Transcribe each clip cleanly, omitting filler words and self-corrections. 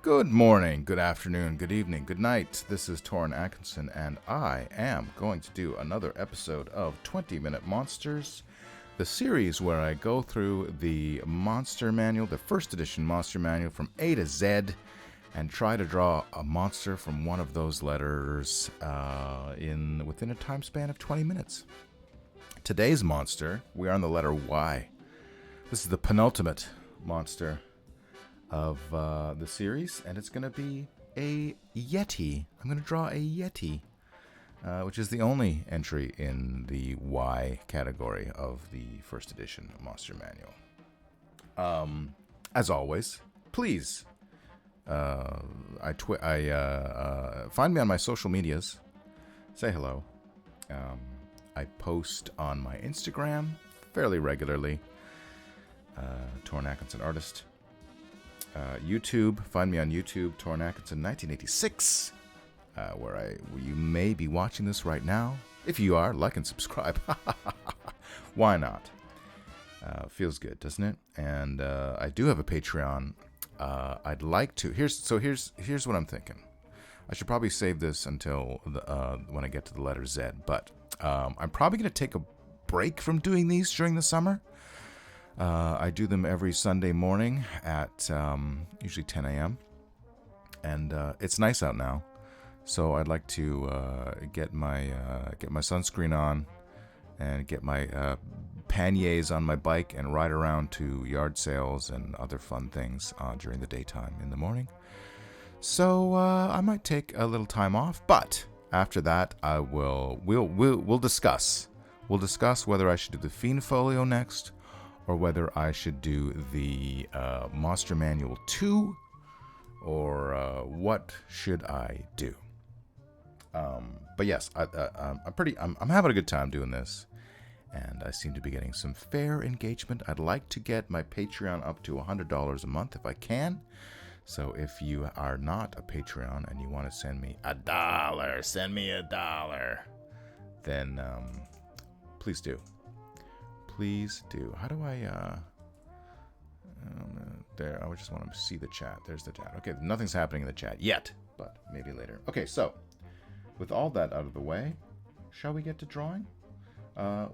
Good morning, good afternoon, good evening, good night. This is Torrin Atkinson, and I am going to do another episode of 20-Minute Monsters, the series where I go through the Monster Manual, the first edition Monster Manual from A to Z, and try to draw a monster from one of those letters within a time span of 20 minutes. Today's monster, we are on the letter Y. This is the penultimate monster of the series, and it's going to be a Yeti. I'm going to draw a Yeti, which is the only entry in the Y category of the first edition Monster Manual. As always, please find me on my social medias. Say hello. I post on my Instagram fairly regularly. Torrin Atkinson Artist. YouTube, find me on YouTube, Torrin Atkinson 1986, where you may be watching this right now. If you are, like and subscribe. Why not? Feels good, doesn't it? And I do have a Patreon. I'd like to. Here's what I'm thinking. I should probably save this until when I get to the letter Z. But I'm probably going to take a break from doing these during the summer. I do them every Sunday morning at usually 10 a.m. And it's nice out now, so I'd like to get my sunscreen on and get my panniers on my bike and ride around to yard sales and other fun things during the daytime in the morning. So I might take a little time off, but after that we'll discuss. We'll discuss whether I should do the Fiend Folio next, or whether I should do the Monster Manual 2, or what should I do? But yes, I'm having a good time doing this, and I seem to be getting some fair engagement. I'd like to get my Patreon up to $100 a month if I can. So if you are not a Patreon and you want to send me $1, then please do. Please do. How do I, there, I just want to see the chat. There's the chat. Okay, nothing's happening in the chat yet, but maybe later. Okay, so, with all that out of the way, shall we get to drawing?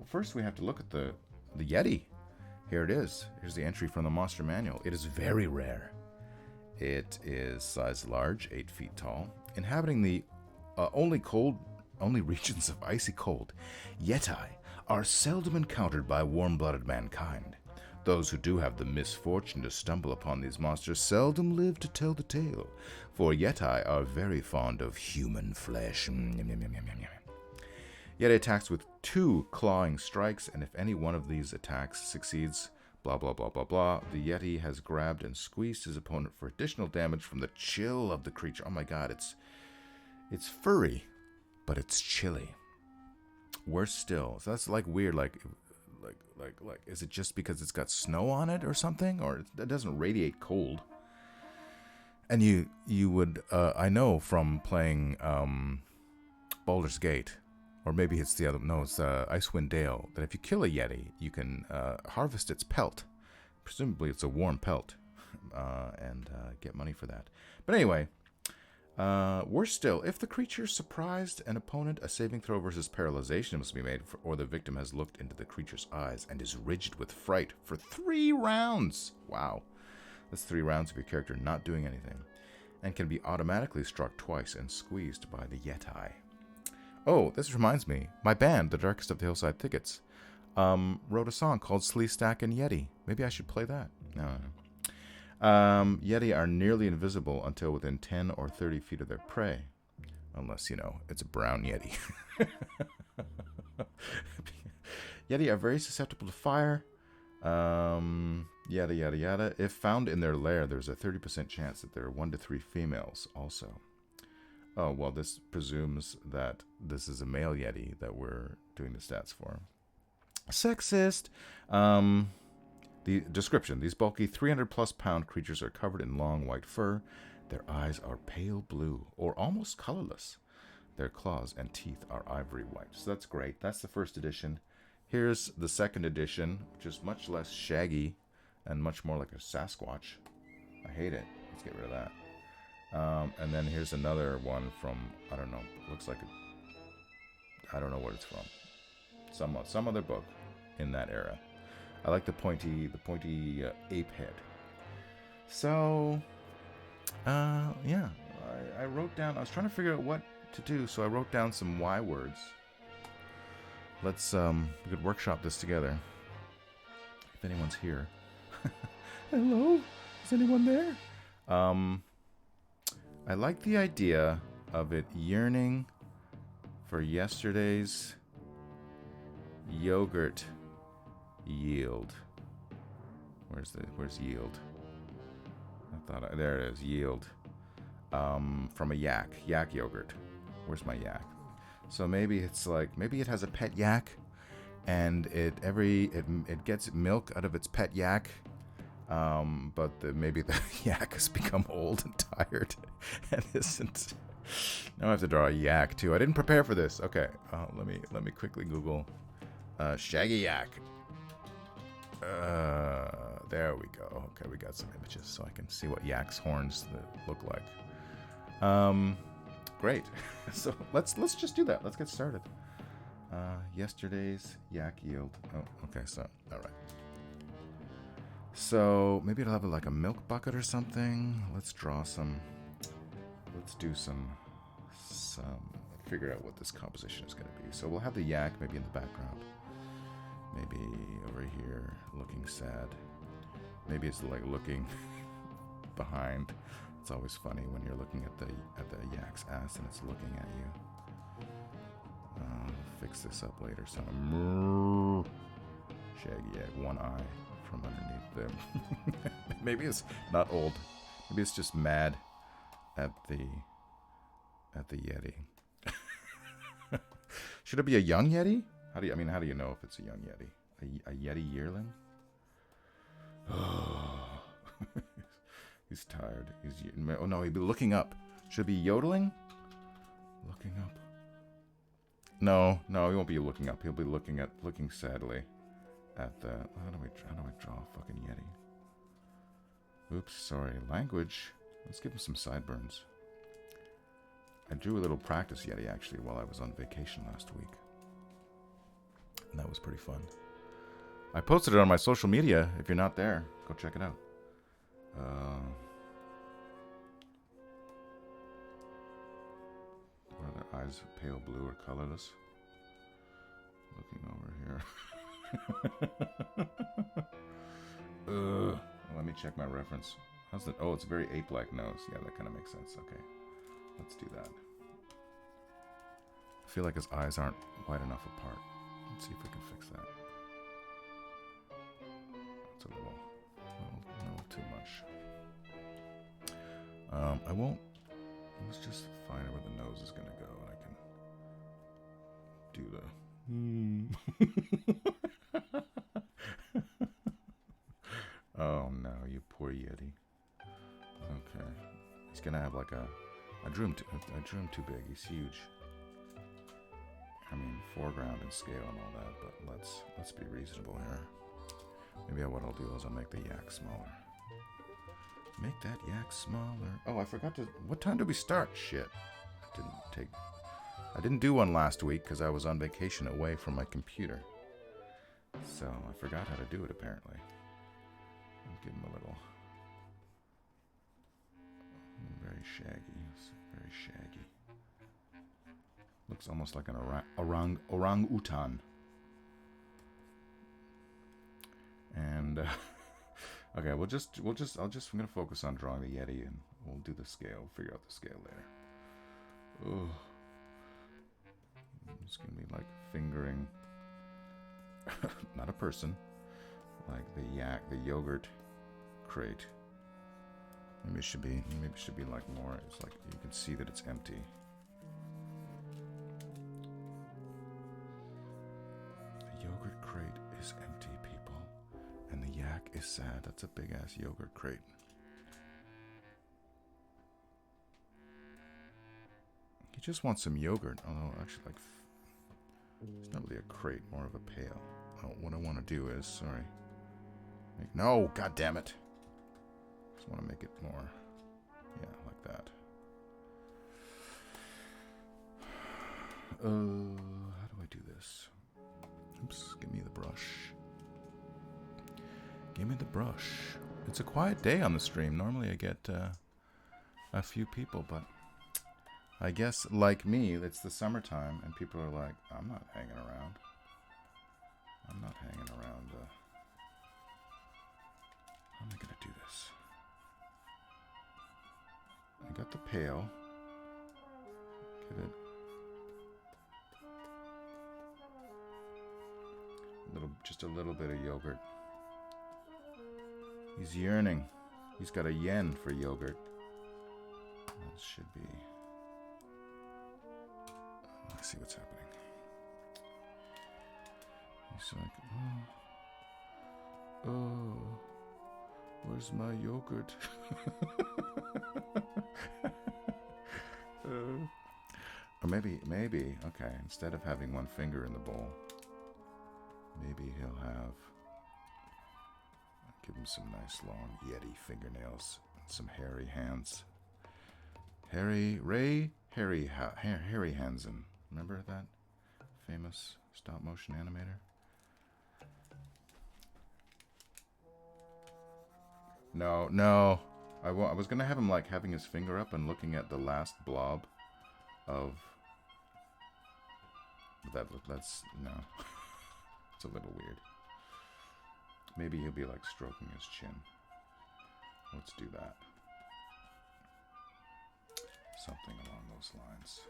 First, we have to look at the Yeti. Here it is. Here's the entry from the Monster Manual. It is very rare. It is size large, 8 feet tall, inhabiting the only regions of icy cold. Yeti are seldom encountered by warm-blooded mankind. Those who do have the misfortune to stumble upon these monsters seldom live to tell the tale, for Yeti are very fond of human flesh. Yeti attacks with 2 clawing strikes, and if any one of these attacks succeeds, blah blah blah blah blah, the Yeti has grabbed and squeezed his opponent for additional damage from the chill of the creature. Oh my god, it's furry, but it's chilly. Worse still, so that's like weird, like, is it just because it's got snow on it or something, or it doesn't radiate cold? And you would, I know from playing Baldur's Gate, or maybe it's the other, no, it's Icewind Dale, that if you kill a Yeti, you can harvest its pelt. Presumably it's a warm pelt, and get money for that. But anyway, worse still, if the creature surprised an opponent, a saving throw versus paralyzation must be made, or the victim has looked into the creature's eyes and is rigid with fright for 3 rounds. Wow. That's 3 rounds of your character not doing anything, and can be automatically struck twice and squeezed by the Yeti. Oh, this reminds me, my band, The Darkest of the Hillside Thickets, wrote a song called Sleestack and Yeti. Maybe I should play that. No. Yeti are nearly invisible until within 10 or 30 feet of their prey. Unless, it's a brown Yeti. Yeti are very susceptible to fire. Yada, yada, yada. If found in their lair, there's a 30% chance that there are 1 to 3 females also. Oh, well, this presumes that this is a male Yeti that we're doing the stats for. Sexist. The description: these bulky 300-plus pound creatures are covered in long white fur. Their eyes are pale blue or almost colorless. Their claws and teeth are ivory white. So that's great. That's the first edition. Here's the second edition, which is much less shaggy and much more like a Sasquatch. I hate it. Let's get rid of that. And then here's another one from, I don't know, looks like I don't know what it's from. Some other book in that era. I like the pointy ape head. So, yeah, I wrote down, I was trying to figure out what to do, so I wrote down some Y words. Let's, we could workshop this together. If anyone's here. Hello? Is anyone there? I like the idea of it yearning for yesterday's yogurt yield. Where's yield? There it is, yield. From a yak yogurt. Where's my yak? So maybe it's like, maybe it has a pet yak, and it gets milk out of its pet yak, but maybe the yak has become old and tired and isn't. Now I have to draw a yak too. I didn't prepare for this. Okay, let me quickly Google shaggy yak. There we go. Okay, we got some images so I can see what yak's horns look like. Great. So let's just do that. Let's get started. Yesterday's yak yield. Oh, okay. So all right. So maybe it'll have like a milk bucket or something. Let's draw some. Let's do some. Figure out what this composition is going to be. So we'll have the yak maybe in the background. Maybe over here, looking sad. Maybe it's like looking behind. It's always funny when you're looking at the yak's ass and it's looking at you. Fix this up later. So shaggy yak, one eye from underneath them. Maybe it's not old. Maybe it's just mad at the Yeti. Should it be a young Yeti? How do you know if it's a young Yeti? A Yeti yearling? Oh, he's tired. Oh no, he'd be looking up. Should it be yodeling? Looking up. No, he won't be looking up. He'll be looking sadly at the. How do I draw a fucking Yeti? Oops, sorry. Language. Let's give him some sideburns. I drew a little practice Yeti actually while I was on vacation last week. And that was pretty fun. I posted it on my social media. If you're not there, go check it out. Are their eyes pale blue or colorless? Looking over here. Let me check my reference. How's that? Oh, it's a very ape-like nose. Yeah, that kind of makes sense. Okay, let's do that. I feel like his eyes aren't wide enough apart. Let's see if we can fix that. It's a little too much. I won't. Let's just find where the nose is gonna go, and I can do the. Oh no, you poor Yeti. Okay, he's gonna have like a. I drew him too big. He's huge. I mean, foreground and scale and all that, but let's be reasonable here. Maybe what I'll do is I'll make the yak smaller. Make that yak smaller. Oh, I forgot to. What time did we start? Shit, I didn't do one last week because I was on vacation away from my computer. So I forgot how to do it apparently. I'll give him a little. Very shaggy. Very shaggy. Looks almost like an orangutan. And okay, I'm gonna focus on drawing the Yeti, and we'll do the scale. Figure out the scale later. Oh, it's gonna be like fingering, not a person, like the yogurt crate. Maybe it should be like more. It's like you can see that it's empty. The yogurt crate is empty, people, and the yak is sad. That's a big ass yogurt crate. He just wants some yogurt. Although actually, like, it's not really a crate, more of a pail. Oh, what I want to do is, sorry. No, god damn it. Just want to make it more, yeah, like that. How do I do this? Oops, give me the brush. Give me the brush. It's a quiet day on the stream. Normally I get a few people, but I guess, like me, it's the summertime, and people are like, I'm not hanging around. I'm not hanging around. How am I going to do this? I got the pail. Give it just a little bit of yogurt. He's yearning. He's got a yen for yogurt. That should be... Let's see what's happening. He's like, oh, where's my yogurt? Or maybe, okay, instead of having one finger in the bowl, maybe he'll have, give him some nice long Yeti fingernails, some hairy hands. Harry Hansen. Remember that famous stop motion animator? No. I was gonna have him like having his finger up and looking at the last blob of that's no. It's a little weird. Maybe he'll be like stroking his chin. Let's do that. Something along those lines.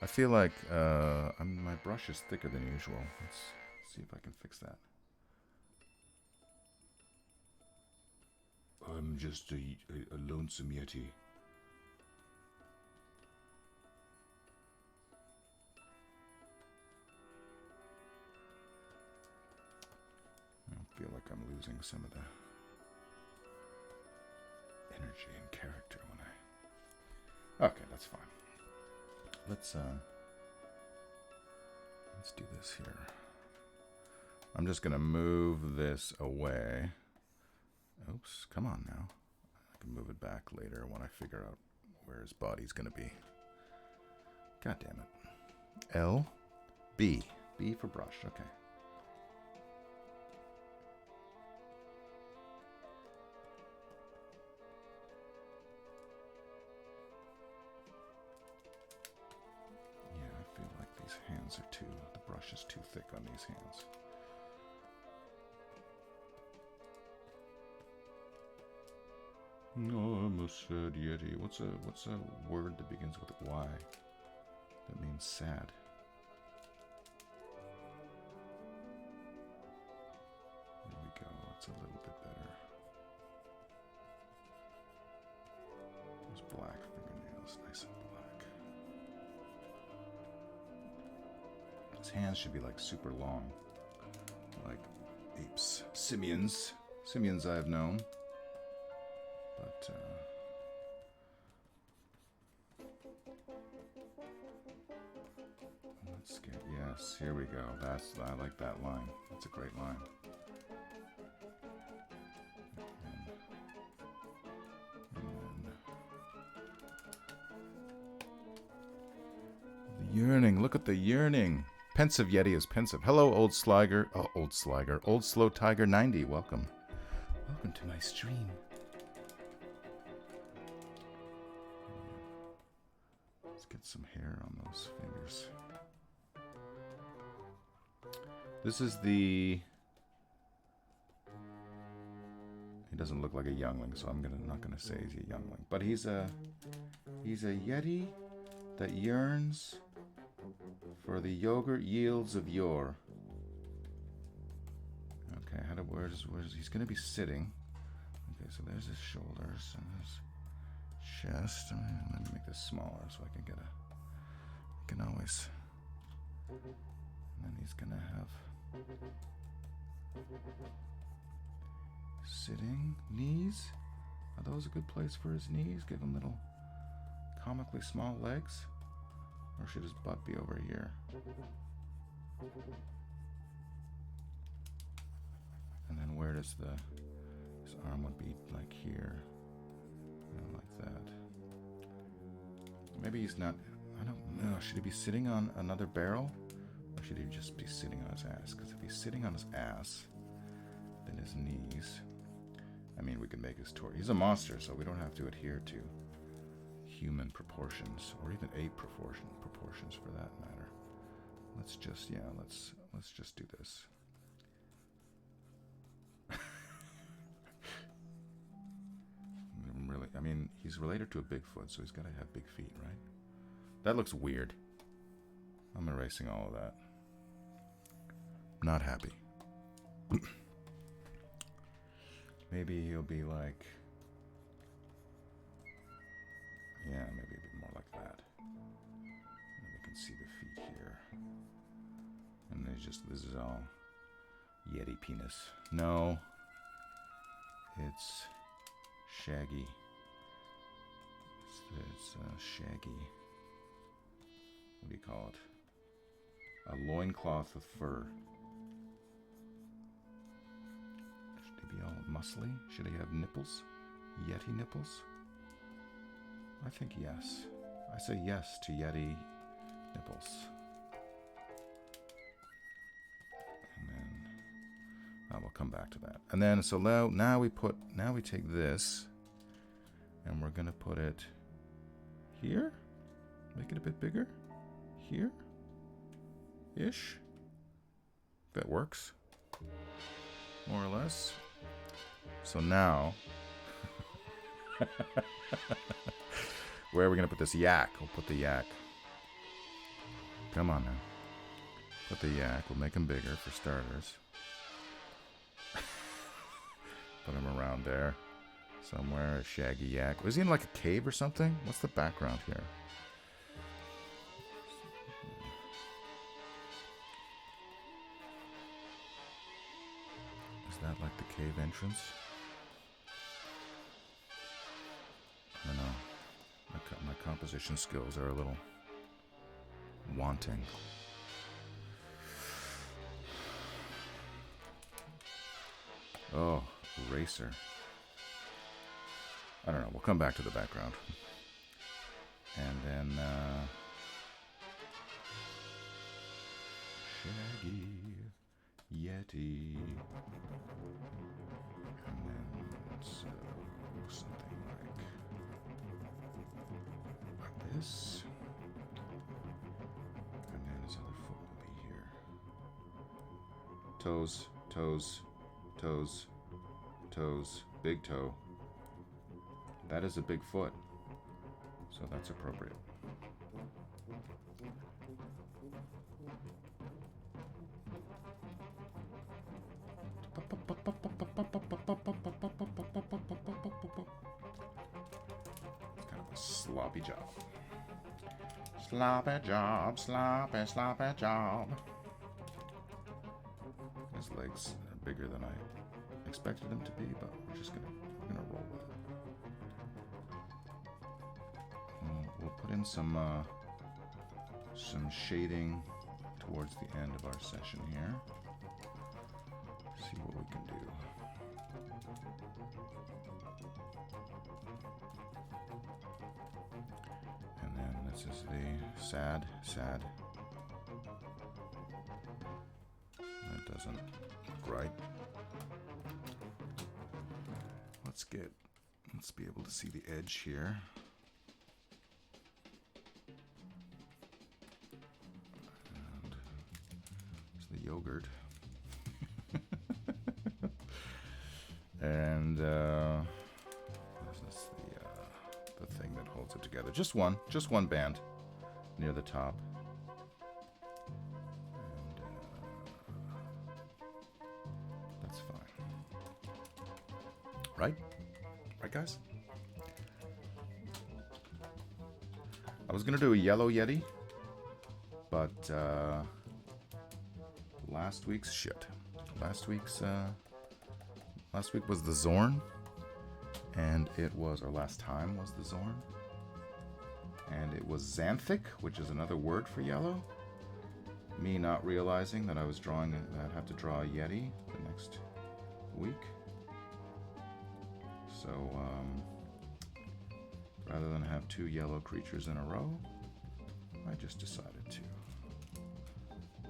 I feel like my brush is thicker than usual. Let's see if I can fix that. I'm just a lonesome Yeti. I feel like I'm losing some of the energy and character when I... Okay, that's fine. Let's do this here. I'm just gonna move this away. Oops, come on now. I can move it back later when I figure out where his body's gonna be. God damn it. L, B. B for brush, okay. Hands are the brush is too thick on these hands. No, I'm a sad Yeti. What's a word that begins with Y? That means sad. There we go. That's a little bit better. Those black fingernails, nice and black. His hands should be like super long, like apes, simians I have known. But let's get, yes, here we go. I like that line. That's a great line. The yearning. Look at the yearning. Pensive Yeti is pensive. Hello, old Sliger. Oh, old Sliger. Old Slow Tiger 90. Welcome. Welcome to my stream. Let's get some hair on those fingers. This is the... He doesn't look like a youngling, so I'm not gonna say he's a youngling. But he's a Yeti that yearns for the yogurt yields of yore. Okay, where's he's gonna be sitting? Okay, so there's his shoulders and his chest. Let me make this smaller so I can always. And then he's gonna have sitting knees. Are those a good place for his knees? Give him little comically small legs. Or should his butt be over here? And then where does his arm would be, like here, like that. Maybe he's not, I don't know, should he be sitting on another barrel? Or should he just be sitting on his ass? Because if he's sitting on his ass, then his knees, I mean, we can make his torso. He's a monster, so we don't have to adhere to human proportions, or even ape proportions for that matter. Let's just, yeah, let's just do this. Really, I mean, he's related to a Bigfoot, so he's got to have big feet, right? That looks weird. I'm erasing all of that. Not happy. Maybe he'll be like, yeah, maybe a bit more like that. And then we can see the feet here. And there's just, this is all Yeti penis. No, it's shaggy. It's shaggy. What do you call it? A loincloth of fur. Should he be all muscly? Should he have nipples? Yeti nipples? I think yes. I say yes to Yeti nipples. And then we'll come back to that. And then so now we take this and we're gonna put it here. Make it a bit bigger. Here. Ish. That works. More or less. So now where are we going to put this yak? We'll put the yak. Come on now. Put the yak. We'll make him bigger for starters. Put him around there. Somewhere. A shaggy yak. Was he in like a cave or something? What's the background here? Is that like the cave entrance? I don't know. My composition skills are a little wanting. Oh, eraser. I don't know. We'll come back to the background. And then, Shaggy Yeti. And then something like this. And then his other foot will be here. Toes, toes, toes, toes, big toe. That is a big foot, so that's appropriate. It's kind of a sloppy job. Sloppy job, sloppy, sloppy job. His legs are bigger than I expected them to be, but we're gonna roll with it. We'll put in some shading towards the end of our session here. See what we can do. And then this is the sad. That doesn't look right. Let's be able to see the edge here. And there's the yogurt. And this is the thing that holds it together. Just one band near the top. And that's fine. Right? Right, guys? I was gonna do a yellow Yeti, but last week was the Zorn, and it was, or last time was the Zorn, And it was xanthic, which is another word for yellow. Me not realizing that I was drawing, I'd have to draw a Yeti the next week. So, rather than have 2 yellow creatures in a row, I just decided to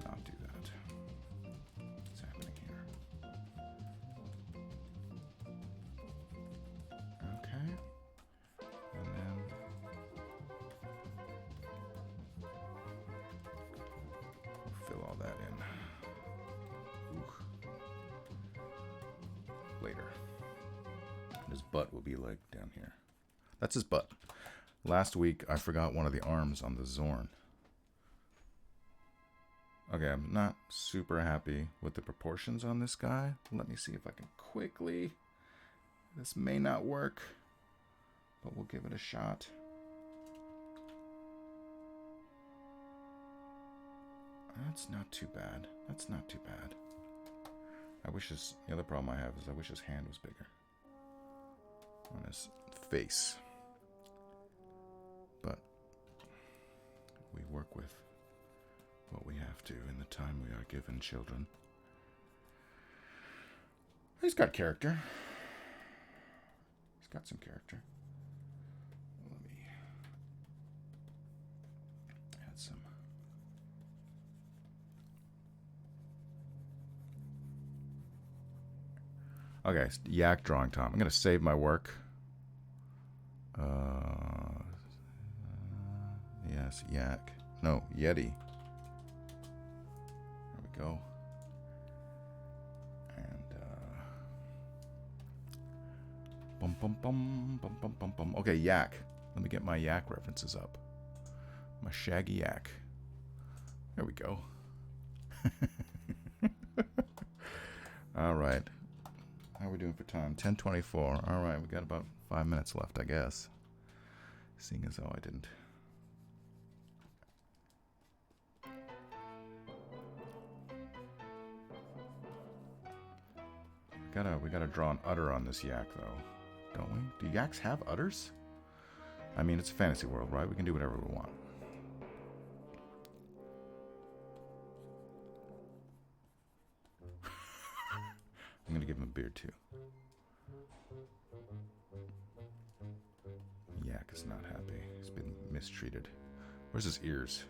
not do that. What's happening here? Okay. And then fill all that in. Ooh. Later. His butt will be like down here. That's his butt. Last week, I forgot one of the arms on the Zorn. Okay, I'm not super happy with the proportions on this guy. Let me see if I can quickly... This may not work, but we'll give it a shot. That's not too bad. That's not too bad. I wish his... The other problem I have is I wish his hand was bigger. On his face. But we work with what we have to in the time we are given, children. He's got character. He's got some character. Let me add some. Okay, yak drawing time. I'm going to save my work. Yes, yak. No, Yeti. There we go. And, bum, bum, bum, bum, bum, bum, bum. Okay, yak. Let me get my yak references up. My shaggy yak. There we go. All right. How are we doing for time? 10:24. All right, we got about 5 minutes left, I guess. Seeing as though I didn't. We gotta draw an udder on this yak, though, don't we? Do yaks have udders? I mean, it's a fantasy world, right? We can do whatever we want. I'm gonna give him a beard too. Yak is not happy. He's been mistreated. Where's his ears?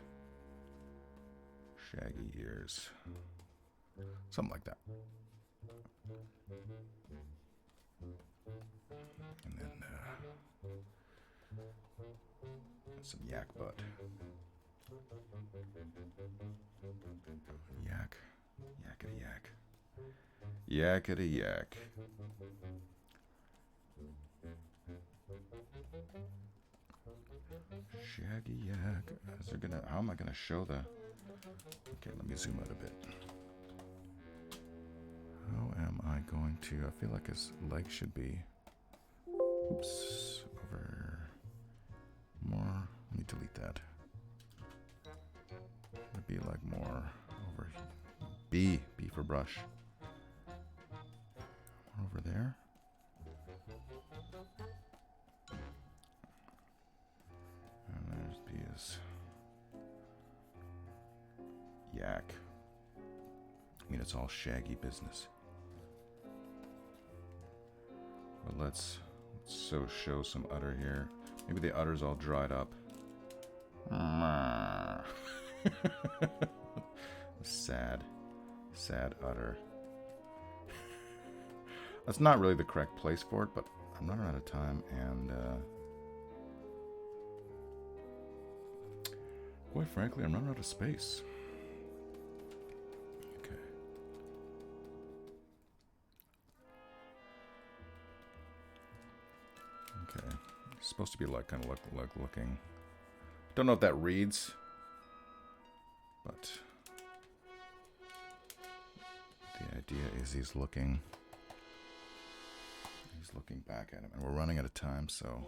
Shaggy ears. Something like that. And then some yak butt. Yak. Yakety yak. Yakety yak. Shaggy yak. How am I gonna show the... Okay, let me zoom out a bit. How am I going to... I feel like his leg should be... Oops. Over... More... Let me delete that. It'd be like more over... B for brush. More over there. And there's B's. Yak. I mean, it's all shaggy business. But let's show some udder here. Maybe the udder's all dried up. Sad udder. That's not really the correct place for it, but I'm running out of time, and quite frankly, I'm running out of space. Okay. Okay. It's supposed to be like kind of like looking. Don't know if that reads, but the idea is he's looking back at him, and we're running out of time, so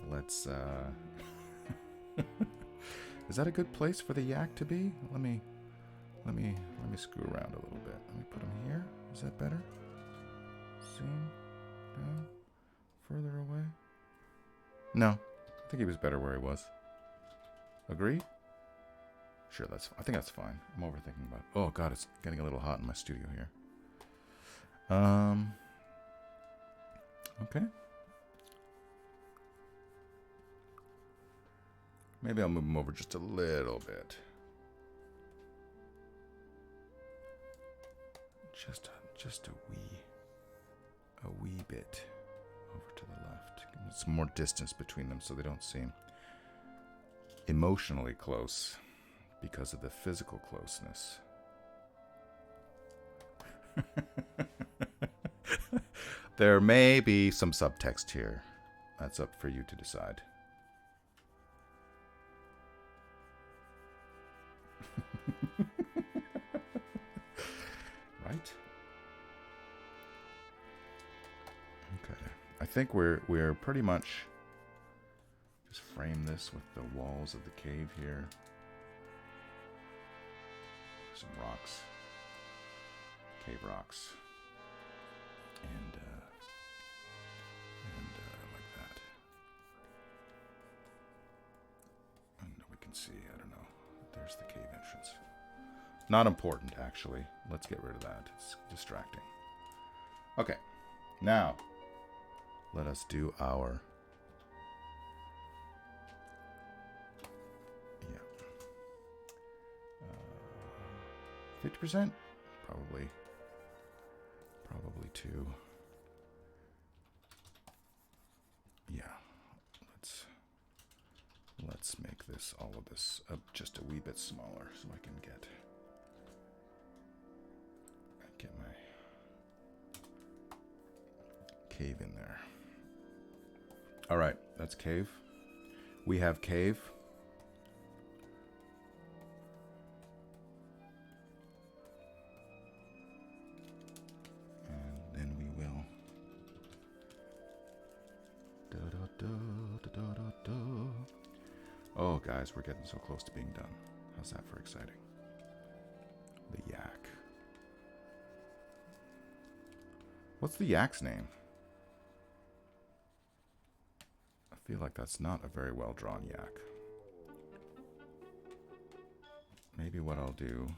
let's is that a good place for the yak to be? Let me screw around a little bit. Let me put him here. Is that better? Zoom down further away. No, think he was better where he was. Agree? Sure, I think that's fine. I'm overthinking about it. Oh god, it's getting a little hot in my studio here. Okay. Maybe I'll move him over just a little bit. Just a wee bit over to the left. Give them some more distance between them so they don't seem emotionally close because of the physical closeness. There may be some subtext here. That's up for you to decide. Right? Okay. I think we're pretty much just frame this with the walls of the cave here. Some rocks. Cave rocks. And like that. And we can see, I don't know, there's the cave entrance. Not important, actually. Let's get rid of that. It's distracting. Okay. Now, let us do our... 50%? Probably 2. Yeah. Let's make this, all of this, just a wee bit smaller so I can get my cave in there. All right, that's cave. We have cave. Oh, guys, we're getting so close to being done. How's that for exciting? The yak. What's the yak's name? I feel like that's not a very well drawn yak. Maybe what I'll do...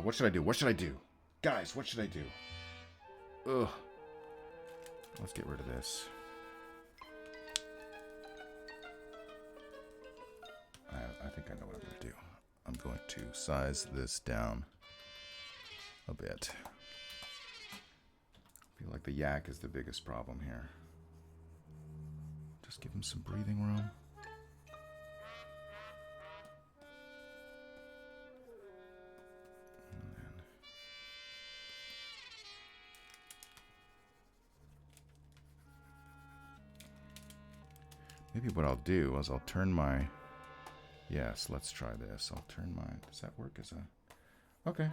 what should I do? What should I do? Guys, what should I do? Ugh. Let's get rid of this. I think I know what I'm going to do. I'm going to size this down a bit. I feel like the yak is the biggest problem here. Just give him some breathing room. Maybe what I'll do is I'll turn my... Yes, let's try this. I'll turn my... Does that work as a... Okay.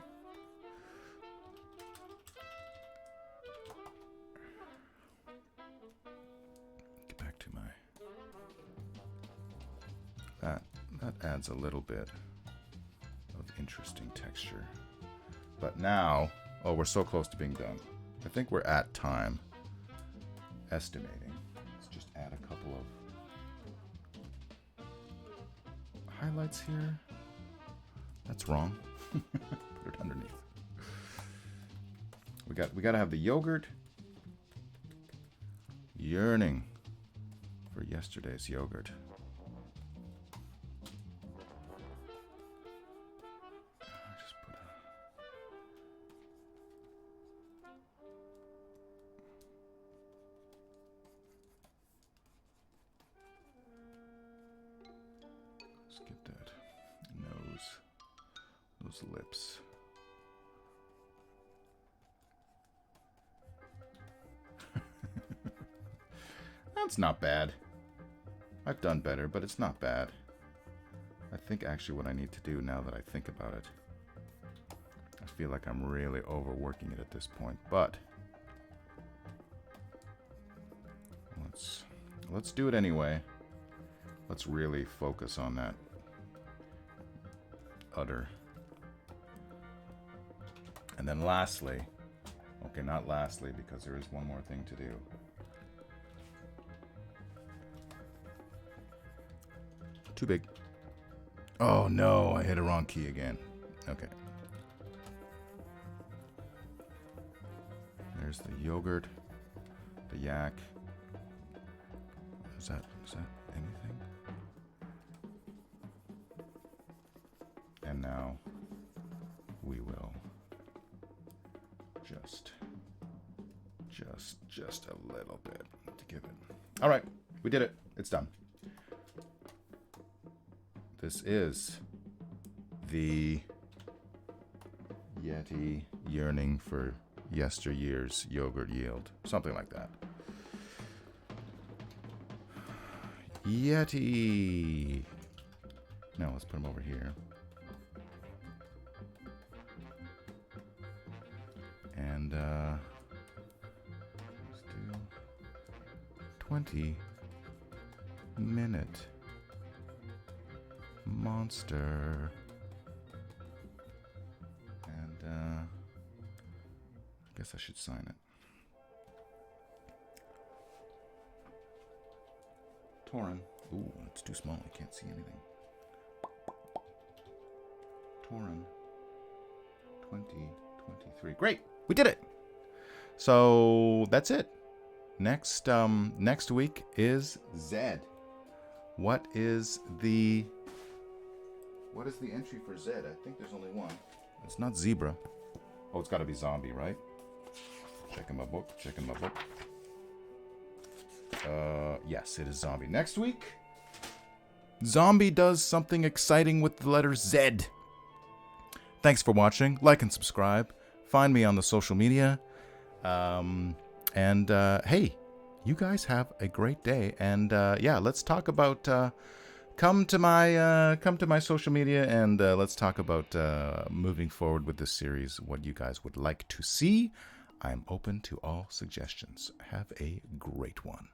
Get back to my... That adds a little bit of interesting texture. But now... Oh, we're so close to being done. I think we're at time. Estimating. Let's just add a couple of highlights here. That's wrong. Put it underneath. We got to have the yogurt. Yearning for yesterday's yogurt. Just put a... Skip that nose, those lips. That's not bad. I've done better, but it's not bad. I think actually what I need to do now that I think about it, I feel like I'm really overworking it at this point, but let's do it anyway. Let's really focus on that udder. And then lastly, Okay, not lastly, because there is one more thing to do. Too big. Oh no, I hit a wrong key again. Okay. There's the yogurt, the yak. Is that anything? And now we will just a little bit to give it. All right, we did it. It's done. This is the Yeti yearning for yesteryear's yogurt yield. Something like that. Yeti. Now let's put him over here. And let's do 20-minute monster. And I guess I should sign it. Torin. Ooh, it's too small. I can't see anything. Torin. 2023. Great. We did it. So that's it. Next week is Zed. What is the entry for Zed? I think there's only one. It's not zebra. Oh, it's got to be zombie, right? Checking my book. Yes, it is zombie. Next week, zombie does something exciting with the letter Z. Thanks for watching. Like and subscribe. Find me on the social media. Hey, you guys have a great day. And yeah, let's talk about. Come to my social media and let's talk about moving forward with this series. What you guys would like to see. I'm open to all suggestions. Have a great one.